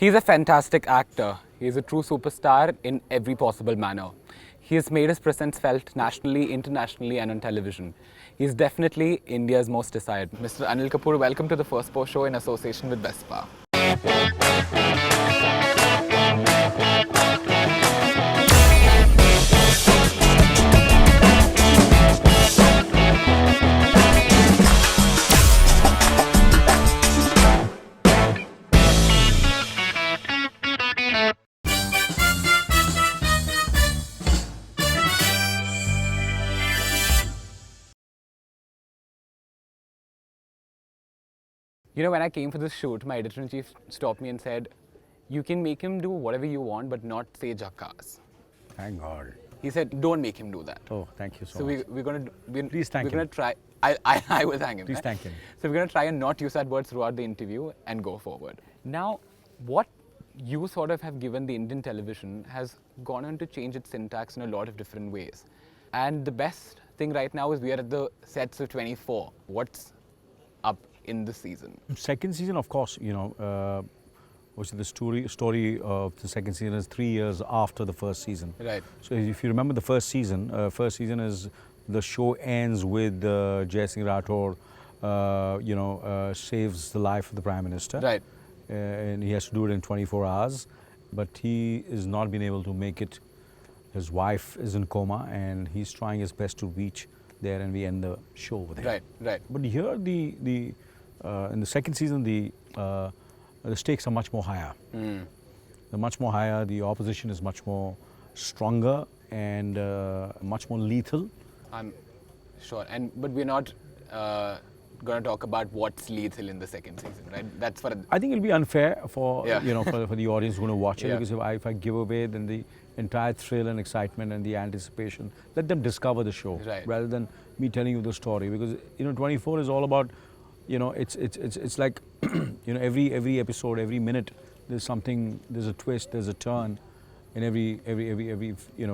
He's a fantastic actor. He's a true superstar in every possible manner. He has made his presence felt nationally, internationally, and on television. He's definitely India's most desired. Mr. Anil Kapoor, welcome to the Firstpost Show in association with Vespa. You know, when I came for this shoot, my editor-in-chief stopped me and said, you can make him do whatever you want, but not say jackass. Thank God. He said, don't make him do that. Oh, thank you so So much. we're going to... Please thank We're going him. to try... I will thank him. Please right? thank him. So we're going to try and not use that word throughout the interview and go forward. Now, what you sort of have given the Indian television has gone on to change its syntax in a lot of different ways. And the best thing right now is we are at the sets of 24. What's up in this season? Second season, of course, you know, the story of the second season is 3 years after the first season. Right. So if you remember the first season is the show ends with Jai Singh Rathore, saves the life of the Prime Minister. Right. And he has to do it in 24 hours, but he has not been able to make it. His wife is in coma and he's trying his best to reach there, and we end the show over there. Right, right. But here, in the second season, the stakes are much more higher. They're much more higher. The opposition is much more stronger and much more lethal. I'm sure. But we're not going to talk about what's lethal in the second season, right? That's for... I think it'll be unfair for Yeah. for the audience who's going to watch it, Yeah. because if I give away then the entire thrill and excitement and the anticipation, let them discover the show, Right. rather than me telling you the story. Because 24 is all about, it's like every episode, every minute there's something, there's a twist, there's a turn in every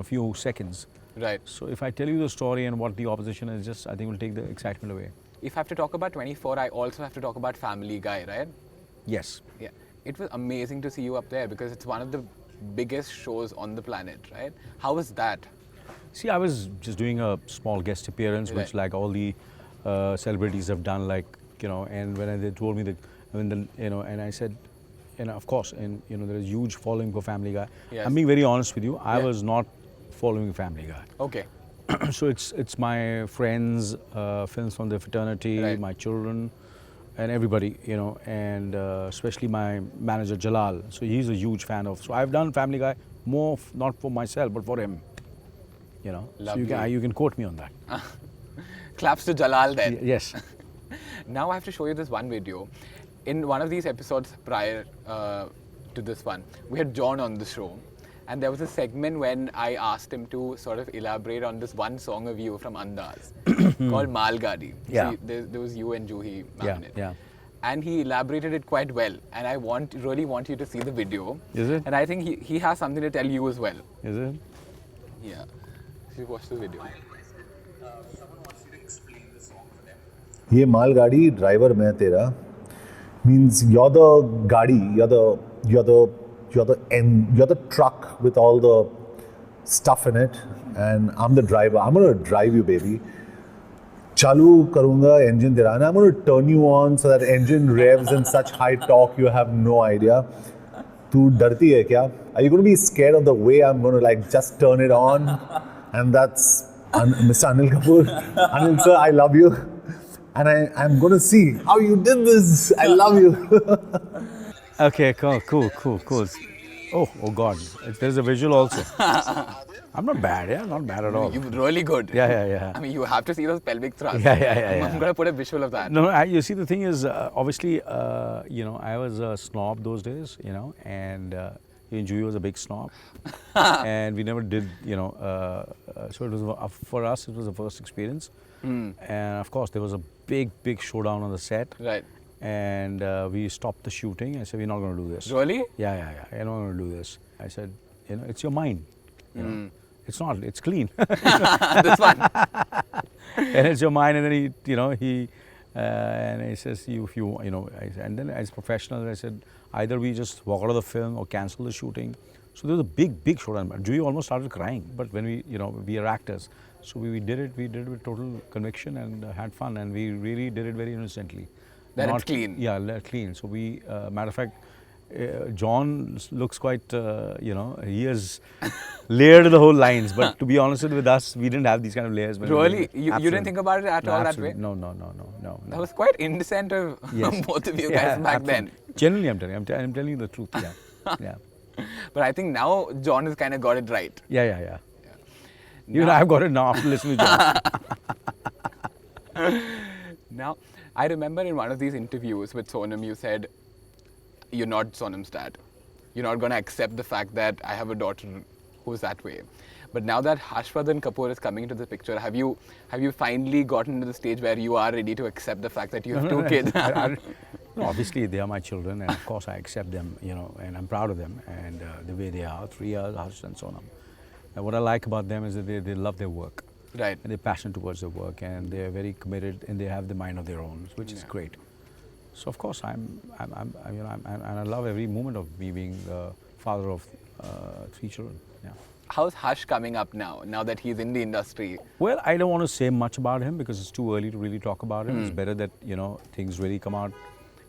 few seconds. Right. So if I tell you the story and what the opposition is, just I think will take the excitement away. If I have to talk about 24, I also have to talk about Family Guy, right? Yes. Yeah. It was amazing to see you up there because it's one of the biggest shows on the planet, right? How was that? See, I was just doing a small guest appearance, which Right. like all the celebrities have done, and when they told me that, and I said, of course, and there is huge following for Family Guy. Yes. I'm being very honest with you. I Yeah. was not following Family Guy. Okay. So it's my friends, friends from the fraternity, Right. my children, and everybody, and especially my manager Jalal. So he's a huge fan of. So I've done Family Guy more not for myself but for him. So Lovely. you can quote me on that. Claps to Jalal then. Yes. Now I have to show you this one video. In one of these episodes prior to this one, we had John on the show. And there was a segment when I asked him to sort of elaborate on this one song of you from Andaz called Mal Gadi. Yeah. So there was you and Juhi Yeah, in it. yeah. And he elaborated it quite well. And I really want you to see the video. Is it? And I think he has something to tell you as well. Is it? Yeah. So you watch the video. ये मालगाड़ी driver मैं तेरा means you're the गाड़ी, you're the truck with all the stuff in it, and I'm the driver. I'm gonna drive you, baby. चालू करूँगा engine तेरा, and I'm gonna turn you on so that engine revs in such high torque you have no idea. तू डरती है क्या? Are you gonna be scared of the way I'm gonna just turn it on? And that's Mr. Anil Kapoor. Anil sir, I love you. And I'm going to see how you did this. I love you. Okay, cool. Oh God, there's a visual also. I'm not bad, yeah, not bad at all. You're really good. Yeah. I mean, you have to see those pelvic thrusts. Yeah. I'm going to put a visual of that. No, you see, the thing is, obviously, I was a snob those days, and Juhi was a big snob, and we never did, so it was for us, it was the first experience, and of course there was a big showdown on the set, Right. and we stopped the shooting. I said, we're not going to do this. Really? Yeah, we're not going to do this. I said, it's your mind. It's not. It's clean. This one. And it's your mind. And then he And he says, if you know, and then as professional, I said, either we just walk out of the film or cancel the shooting. So there was a big showdown. Juhi almost started crying, but when we are actors, so we did it with total conviction and had fun, and we really did it very innocently. That it's clean. Yeah, clean. So we, matter of fact, John looks quite, he has layered the whole lines. But to be honest with us, we didn't have these kind of layers. Really? You didn't think about it at all that way? No. That was quite indecent of both of you guys back then. Genuinely, I'm telling you the truth. Yeah, yeah. But I think now John has kind of got it right. Yeah. Even I've got it now after listening to John. Now, I remember in one of these interviews with Sonam, you said, you're not Sonam's dad. You're not going to accept the fact that I have a daughter who's that way. But now that Harshvardhan Kapoor is coming into the picture, have you finally gotten to the stage where you are ready to accept the fact that you have two kids? No, obviously they are my children, and of course I accept them, and I'm proud of them and the way they are. 3 years, Harsh and Sonam. And what I like about them is that they love their work. Right. And they're passionate towards their work, and they're very committed, and they have the mind of their own, which is great. So of course and I love every moment of me being the father of 3 children. Yeah. How's Harsh coming up now that he's in the industry? Well, I don't want to say much about him because it's too early to really talk about him. It's better that things really come out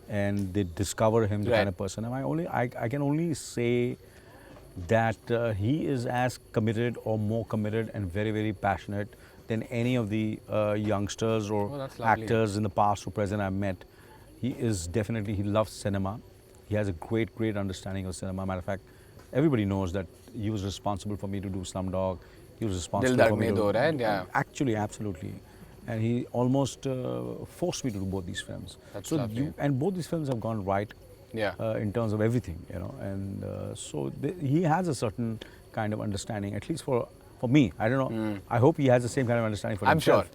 and they discover him, the kind of person. And I can only say that he is as committed or more committed and very, very passionate than any of the youngsters or actors in the past or present I've met. He loves cinema. He has a great understanding of cinema. Matter of fact, everybody knows that he was responsible for me to do Slumdog. He was responsible for me to... right? Yeah. Actually, absolutely. And he almost forced me to do both these films. That's lovely. And both these films have gone right. Yeah. In terms of everything, and so he has a certain kind of understanding, at least for me. I don't know. I hope he has the same kind of understanding for himself.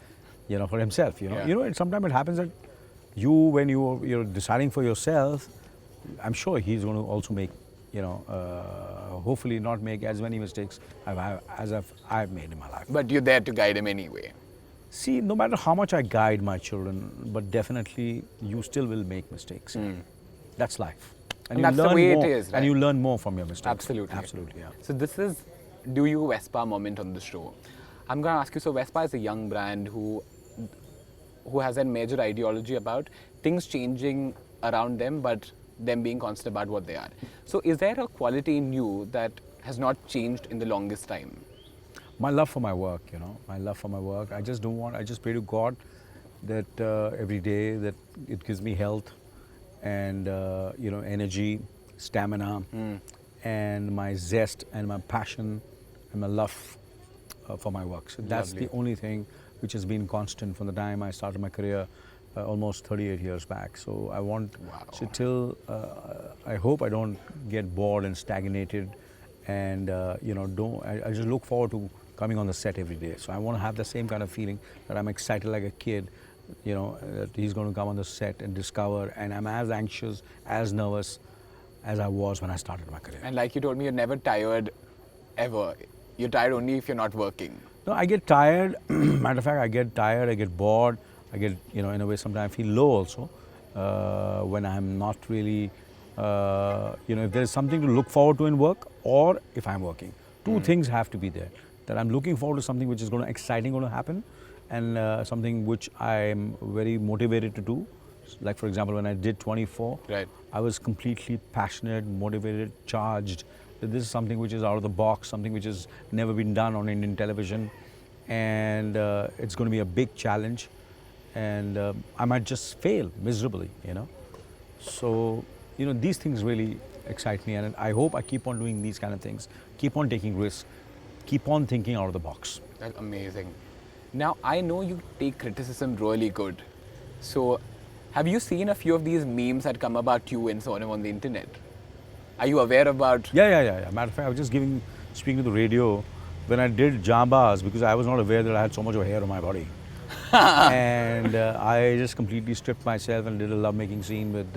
I'm sure. For himself. And sometimes it happens that when you're deciding for yourself, I'm sure he's going to also make, hopefully not make as many mistakes as I've made in my life. But you're there to guide him anyway. See, no matter how much I guide my children, but definitely you still will make mistakes. That's life. And that's the way it is, right? And you learn more from your mistakes. Absolutely. Absolutely, yeah. So this is Do You Vespa moment on the show. I'm going to ask you, so Vespa is a young brand who has a major ideology about things changing around them, but them being constant about what they are. So is there a quality in you that has not changed in the longest time? My love for my work, my love for my work. I just pray to God that every day that it gives me health and, energy, stamina, and my zest and my passion and my love for my work. So that's the only thing which has been constant from the time I started my career almost 38 years back. So I want, I hope I don't get bored and stagnated and, I just look forward to coming on the set every day. So I want to have the same kind of feeling that I'm excited like a kid, that he's going to come on the set and discover, and I'm as anxious, as nervous as I was when I started my career. And like you told me, you're never tired, ever. You're tired only if you're not working. No, I get tired. Matter of fact, I get tired, I get bored, I get, in a way, sometimes I feel low also when I'm not really, if there's something to look forward to in work or if I'm working. Two things have to be there. That I'm looking forward to something which is exciting going to happen, and something which I'm very motivated to do. Like for example, when I did 24, I was completely passionate, motivated, charged. That this is something which is out of the box, something which has never been done on Indian television, and it's going to be a big challenge, and I might just fail miserably, So, these things really excite me, and I hope I keep on doing these kind of things, keep on taking risks, keep on thinking out of the box. That's amazing. Now, I know you take criticism really good. So, have you seen a few of these memes that come about you and Sonam on the internet? Are you aware about... Yeah. Matter of fact, I was just speaking to the radio when I did Jambaz, because I was not aware that I had so much of hair on my body. And I just completely stripped myself and did a love-making scene with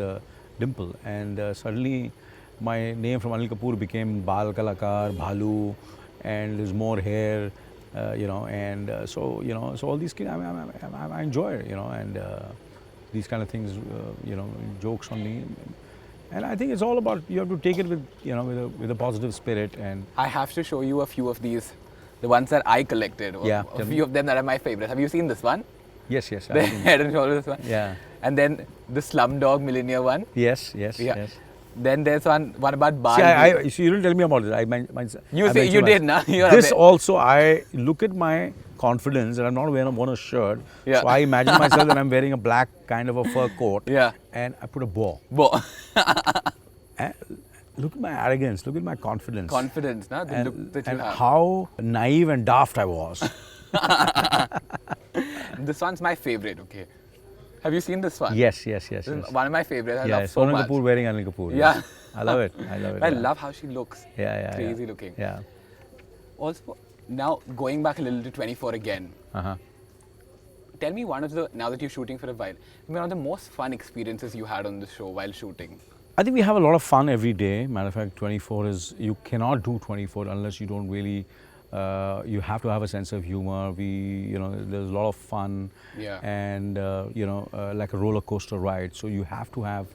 Dimple. And suddenly, my name from Anil Kapoor became Bal Kalakar, Bhalu, and there's more hair, so all these kids, I enjoy it, and these kind of things, jokes on me. And I think it's all about, you have to take it with, with a positive spirit. And I have to show you a few of these, the ones that I collected. Yeah, A tell few me. of them that are my favorite. Have you seen this one? yes, I've The seen it. head and shoulders one. Yeah. And then the Slumdog Millionaire one. Yes. Yeah. Then there's one about Barbie. See, you didn't tell me about this. You say you did, na? You're a This bit- also, I look at my confidence that I'm not wearing a shirt. Yeah. So I imagine myself that I'm wearing a black kind of a fur coat. Yeah. And I put a bow. And look at my arrogance. Look at my confidence. Confidence, na? The look that you and have. how naive and daft I was. This one's my favorite, okay? Have you seen this one? yes. This is one of my favorites. I Yeah, love so Sonam much. Kapoor wearing Anil Kapoor. Yeah. I love it. I I yeah. love how she looks. Yeah. Crazy looking. Yeah. Also, now going back a little to 24 again. Uh-huh. Tell me now that you're shooting for a while, one of the most fun experiences you had on the show while shooting. I think we have a lot of fun every day. Matter of fact, 24 is, you cannot do 24 unless you don't really, you have to have a sense of humor. There's a lot of fun. Yeah. And, like a roller coaster ride. So you have to have,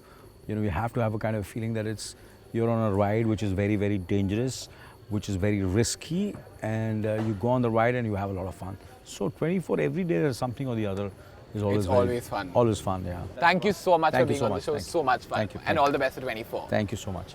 a kind of feeling that you're on a ride which is very, very dangerous, which is very risky. And you go on the ride and you have a lot of fun. So 24, every day there's something or the other. Is always always fun. Always fun, yeah. Thank you so much Thank for you being so on the much. show. Thank you. So much fun. Thank you. And all the best for 24. Thank you so much.